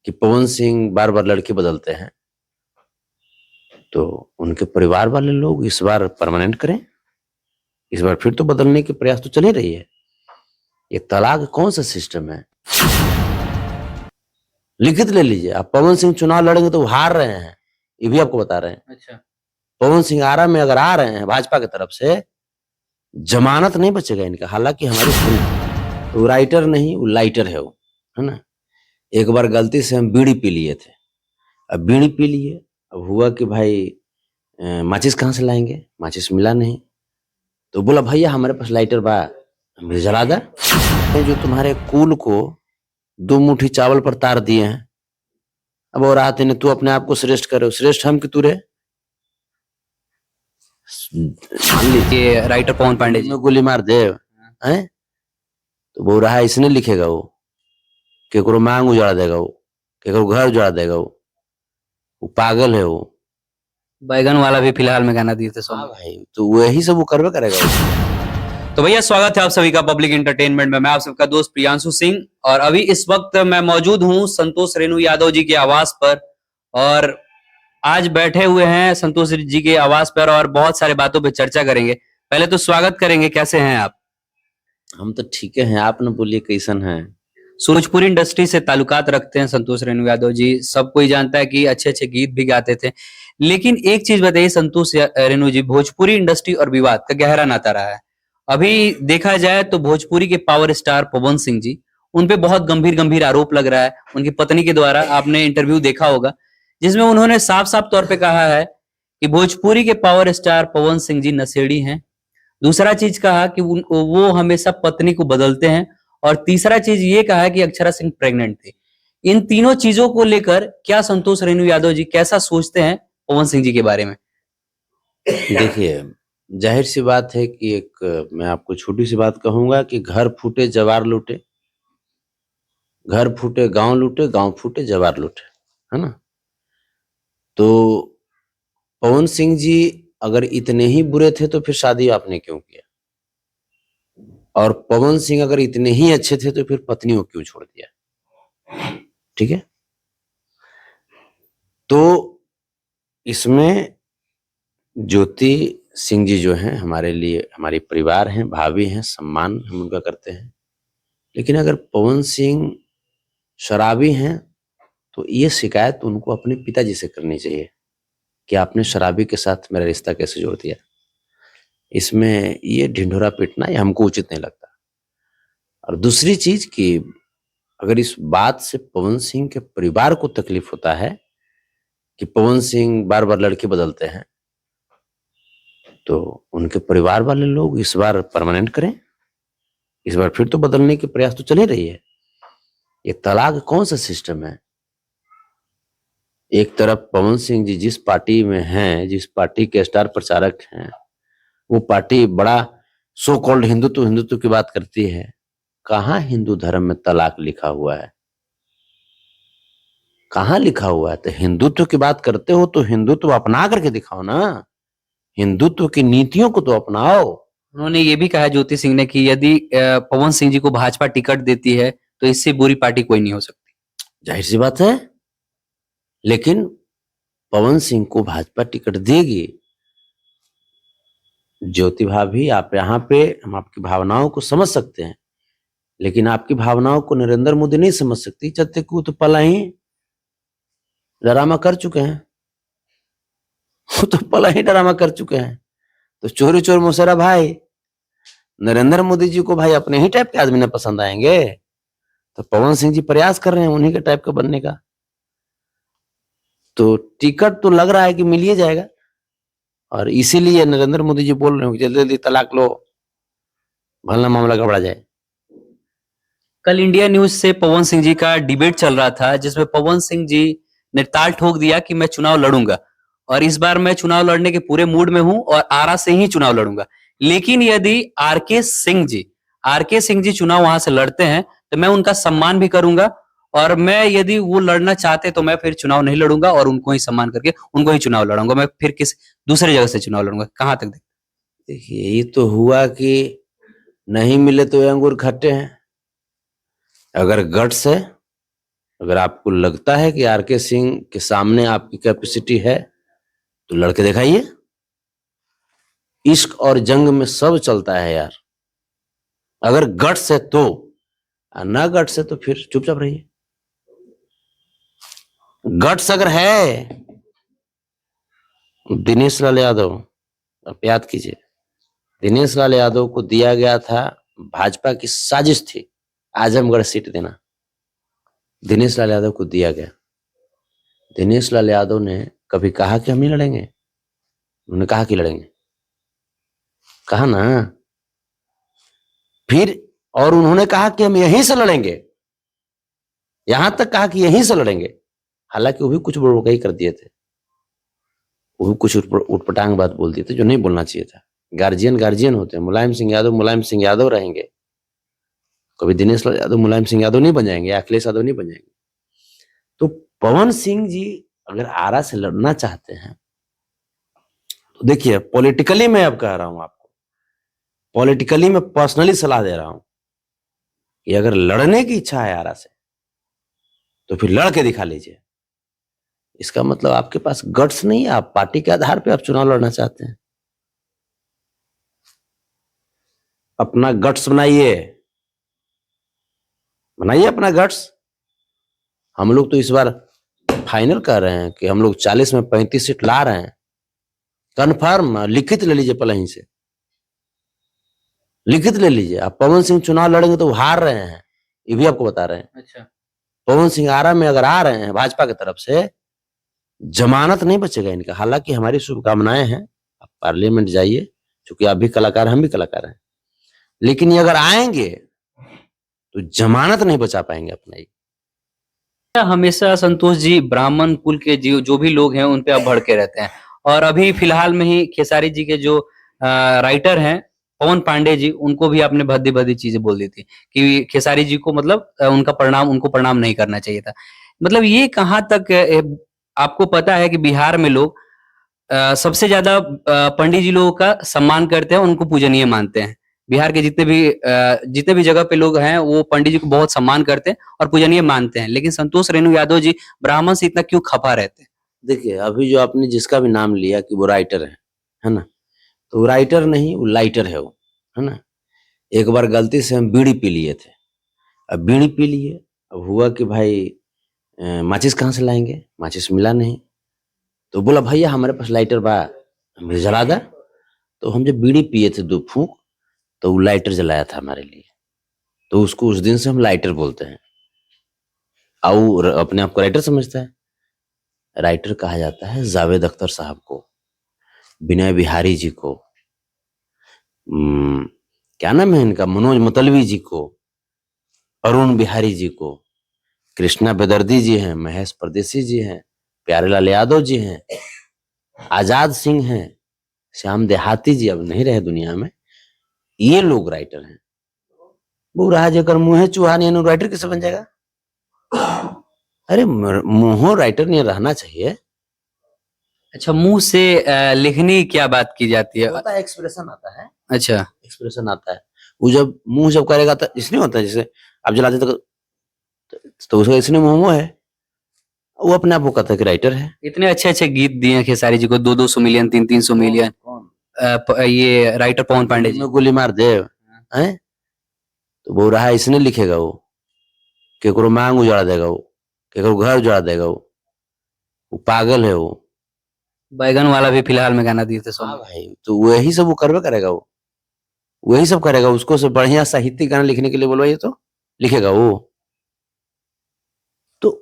कि पवन सिंह बार बार लड़की बदलते हैं, तो उनके परिवार वाले लोग इस बार परमानेंट करें। इस बार फिर तो बदलने के प्रयास तो चल ही रही है। ये तलाक कौन सा सिस्टम है? लिखित ले लीजिए। आप पवन सिंह चुनाव लड़ेंगे तो वो हार रहे हैं, ये भी आपको बता रहे हैं। अच्छा। पवन सिंह आरा में अगर आ रहे हैं भाजपा की तरफ से, जमानत नहीं बचेगा इनका। हालांकि हमारी सुनी तो राइटर नहीं, वो लाइटर है, वो है ना। एक बार गलती से हम बीड़ी पी लिए थे। अब बीड़ी पी लिए, अब हुआ कि भाई माचिस कहाँ से लाएंगे, माचिस मिला नहीं। तो बोला भैया हमारे पास लाइटर बा, मुझे जला दे। जो तुम्हारे कुल को 2 मुट्ठी चावल पर तार दिए हैं, अब और आते ने तू अपने आप को श्रेष्ठ करे, श्रेष्ठ हम कि तू रे? मान लीजिए राइटर पवन पांडे जी में गोली मार दे हैं, तो वो रहा इसने लिखेगा, वो केकरो मांग उजाड़ देगा, वो केकरो घर उजाड़ देगा, वो पागल है वो। बैगन वाला भी फिलहाल में गाना दिए थे हाँ भाई, तो वही सब वो करवे करेगा वो। तो भैया स्वागत है आप सभी का पब्लिक एंटरटेनमेंट में। मैं आप सबका दोस्त प्रियांशु सिंह, और अभी इस वक्त मैं मौजूद हूं संतोष रेणु यादव जी के आवास पर। और आज बैठे हुए हैं संतोष जी के आवास पर और बहुत सारे बातों पे चर्चा करेंगे। पहले तो स्वागत करेंगे, कैसे हैं आप? हम तो ठीक है, आप न बोलिए कैसन है? सूरजपुर इंडस्ट्री से ताल्लुकात रखते हैं संतोष रेणु यादव जी, सब कोई जानता है कि अच्छे अच्छे गीत भी गाते थे। लेकिन एक चीज बताइए संतोष रेणु जी, भोजपुरी इंडस्ट्री और विवाद का गहरा नाता रहा है। अभी देखा जाए तो भोजपुरी के पावर स्टार पवन सिंह जी, उनपे बहुत गंभीर गंभीर आरोप लग रहा है उनकी पत्नी के द्वारा। आपने इंटरव्यू देखा होगा जिसमें उन्होंने साफ साफ तौर पे कहा है कि भोजपुरी के पावर स्टार पवन सिंह जी नशेड़ी हैं। दूसरा चीज कहा कि वो हमेशा पत्नी को बदलते हैं। और तीसरा चीज ये कहा है कि अक्षरा सिंह प्रेग्नेंट थी। इन तीनों चीजों को लेकर क्या संतोष रेणु यादव जी कैसा सोचते हैं पवन सिंह जी के बारे में? देखिए, जाहिर सी बात है कि एक मैं आपको छोटी सी बात कहूंगा कि घर फूटे जवार लूटे, घर फूटे गांव लूटे, गांव फूटे जवार लूटे, है ना। तो पवन सिंह जी अगर इतने ही बुरे थे तो फिर शादी आपने क्यों किया? और पवन सिंह अगर इतने ही अच्छे थे तो फिर पत्नी को क्यों छोड़ दिया? ठीक है, तो इसमें ज्योति सिंह जी जो हैं हमारे लिए, हमारी परिवार हैं, भाभी हैं, सम्मान हम उनका करते हैं। लेकिन अगर पवन सिंह शराबी हैं तो ये शिकायत उनको अपने पिताजी से करनी चाहिए कि आपने शराबी के साथ मेरा रिश्ता कैसे जोड़ दिया। इसमें ये ढिंढोरा पीटना ये हमको उचित नहीं लगता। और दूसरी चीज कि अगर इस बात से पवन सिंह के परिवार को तकलीफ होता है कि पवन सिंह बार बार लड़की बदलते हैं, तो उनके परिवार वाले लोग इस बार परमानेंट करें। इस बार फिर तो बदलने के प्रयास तो चल ही रही है। ये तलाक कौन सा सिस्टम है? एक तरफ पवन सिंह जी जिस पार्टी में हैं, जिस पार्टी के स्टार प्रचारक हैं, वो पार्टी बड़ा सो कॉल्ड हिंदुत्व हिंदुत्व की बात करती है। कहाँ हिंदू धर्म में तलाक लिखा हुआ है? कहाँ लिखा हुआ है? तो हिंदुत्व की बात करते हो तो हिंदुत्व अपना करके दिखाओ ना, हिंदुत्व की नीतियों को तो अपनाओ। उन्होंने ये भी कहा ज्योति सिंह ने कि यदि पवन सिंह जी को भाजपा टिकट देती है तो इससे बुरी पार्टी कोई नहीं हो सकती। जाहिर सी बात है, लेकिन पवन सिंह को भाजपा टिकट देगी। ज्योति भाभी, आप यहाँ पे, हम आपकी भावनाओं को समझ सकते हैं, लेकिन आपकी भावनाओं को नरेंद्र मोदी नहीं समझ सकती। चलते को तो पला ही ड्रामा कर चुके हैं, वो तो पला ही ड्रामा कर चुके हैं। तो चोरी चोर मुशर्रफ भाई, नरेंद्र मोदी जी को भाई अपने ही टाइप के आदमी न पसंद आएंगे, तो पवन सिंह जी प्रयास कर रहे हैं उन्हीं के टाइप का बनने का। तो टिकट तो लग रहा है कि मिल ही जाएगा, और इसीलिए नरेंद्र मोदी जी बोल रहे हैं जल्दी जल्दी तलाक लो, भला मामला गड़बड़ा जाए। कल इंडिया न्यूज से पवन सिंह जी का डिबेट चल रहा था जिसमें पवन सिंह जी ने ताल ठोक दिया कि मैं चुनाव लड़ूंगा और इस बार मैं चुनाव लड़ने के पूरे मूड में हूं और आरा से ही चुनाव लड़ूंगा। लेकिन यदि आरके सिंह जी चुनाव वहां से लड़ते हैं तो मैं उनका सम्मान भी करूंगा, और मैं यदि वो लड़ना चाहते तो मैं फिर चुनाव नहीं लड़ूंगा और उनको ही सम्मान करके उनको ही चुनाव लड़ूंगा, मैं फिर किसी दूसरी जगह से चुनाव लड़ूंगा। कहां तक देखिए, ये तो हुआ कि नहीं मिले तो ये अंगूर खट्टे हैं। अगर गट्स है अगर आपको लगता है कि आर के सिंह के सामने आपकी कैपेसिटी है तो लड़के दिखाइए। इश्क और जंग में सब चलता है यार। अगर गट्स है तो, और ना गट्स है तो फिर चुपचाप रहिए। गट्स अगर है, दिनेश लाल यादव, आप याद कीजिए, दिनेश लाल यादव को दिया गया था, भाजपा की साजिश थी आजमगढ़ सीट देना, दिनेश लाल यादव को दिया गया। दिनेश लाल यादव ने कभी कहा कि हम नहीं लड़ेंगे? उन्होंने कहा कि लड़ेंगे, कहा ना। फिर और उन्होंने कहा कि हम यहीं से लड़ेंगे, यहां तक कहा कि यहीं से लड़ेंगे। हालांकि वो भी कुछ बड़बड़ाई कर दिए थे, वो भी कुछ उटपटांग बात बोल दिए थे जो नहीं बोलना चाहिए था। गार्जियन गार्जियन होते हैं। मुलायम सिंह यादव रहेंगे, कभी दिनेश लाल यादव मुलायम सिंह यादव नहीं बन जाएंगे, अखिलेश यादव नहीं बन जाएंगे। तो पवन सिंह जी अगर आरा से लड़ना चाहते हैं तो देखिए, पॉलिटिकली मैं अब कह रहा हूं आपको, पॉलिटिकली मैं पर्सनली सलाह दे रहा हूं कि अगर लड़ने की इच्छा है आरा से तो फिर लड़ के दिखा लीजिए। इसका मतलब आपके पास गट्स नहीं है, आप पार्टी के आधार पे आप चुनाव लड़ना चाहते हैं। अपना गट्स बनाइए, बनाइए अपना गट्स। हम लोग तो इस बार फाइनल कर रहे हैं कि हम लोग 40 में 35 सीट ला रहे हैं, कन्फर्म। लिखित ले लीजिए, पहले ही से लिखित ले लीजिए। आप पवन सिंह चुनाव लड़ेंगे तो हार रहे हैं, ये भी आपको बता रहे हैं। अच्छा, पवन सिंह आरा में अगर आ रहे हैं भाजपा की तरफ से, जमानत नहीं बचेगा इनका। हालांकि हमारी शुभकामनाएं हैं, आप पार्लियामेंट जाइए, क्योंकि आप भी कलाकार, हम भी कलाकार हैं, लेकिन ये अगर आएंगे तो जमानत नहीं बचा पाएंगे अपना ही। हमेशा संतोष जी ब्राह्मण कुल के जो भी लोग हैं उन पे आप भड़के रहते हैं, और अभी फिलहाल में ही खेसारी जी के जो राइटर हैं पवन पांडे जी, उनको भी आपने भद्दी भद्दी चीजें बोल दी थी कि खेसारी जी को मतलब उनको प्रणाम नहीं करना चाहिए था। मतलब ये कहाँ तक आपको पता है कि बिहार में लोग सबसे ज्यादा पंडित जी लोगों का सम्मान करते हैं, उनको पूजनीय मानते हैं। बिहार के जितने भी जगह पे लोग हैं वो पंडित जी को बहुत सम्मान करते हैं और पूजनीय मानते हैं, लेकिन संतोष रेणु यादव जी ब्राह्मण से इतना क्यों खफा रहते हैं? देखिए, अभी जो आपने जिसका भी नाम लिया कि वो राइटर है ना, तो राइटर नहीं, वो लाइटर है वो, है ना। एक बार गलती से हम बीड़ी पी लिए थे, अब बीड़ी पी लिए, अब हुआ कि भाई माचिस कहाँ से लाएंगे, माचिस मिला नहीं, तो बोला भैया हमारे पास लाइटर बा, हमें जला दा। तो हम जब बीड़ी पिए थे 2 फूंक, तो वो लाइटर जलाया था हमारे लिए, तो उसको उस दिन से हम लाइटर बोलते हैं। और अपने आप को राइटर समझता है। राइटर कहा जाता है जावेद अख्तर साहब को, विनय बिहारी जी को, क्या नाम है इनका, मनोज मतलबी जी को, अरुण बिहारी जी को, कृष्णा बेदर्दी जी हैं, महेश परदेसी जी हैं, प्यारेलाल यादव जी हैं, आजाद सिंह हैं, श्याम देहाती जी अब नहीं रहे दुनिया में। ये लोग राइटर हैं। वो राज अगर मुँह चूहान यानी राइटर कैसे बन जाएगा? अरे मुंह राइटर नहीं रहना चाहिए। अच्छा, मुंह से लिखने की क्या बात की जाती है? होता है, एक्सप्रेशन आता है। अच्छा, एक्सप्रेशन आता है। वो जब मुंह जब करेगा तो इसलिए होता है, जैसे आप जलाते तो उसका इसलिए मुंह है, वो अपने आप को कहता है कि राइटर है। इतने अच्छे अच्छे गीत दिए हैं खेसारी जी को, 200 मिलियन 300 मिलियन। कौन? ये राइटर पवन पांडे जी। में गोली मार दे हैं, तो वो रहा इसने लिखेगा, वो केकरो मांग उजाड़ देगा, वो केकरो घर उजाड़ देगा, वो पागल है वो। बैगन वाला भी फिलहाल में गाना दिए थे हाँ सॉन्ग। भाई, तो वही सब वो करवे करेगा, वो वही सब करेगा। उसको से बढ़िया साहित्यिक गाना लिखने के लिए बोलवाइए तो लिखेगा वो। तो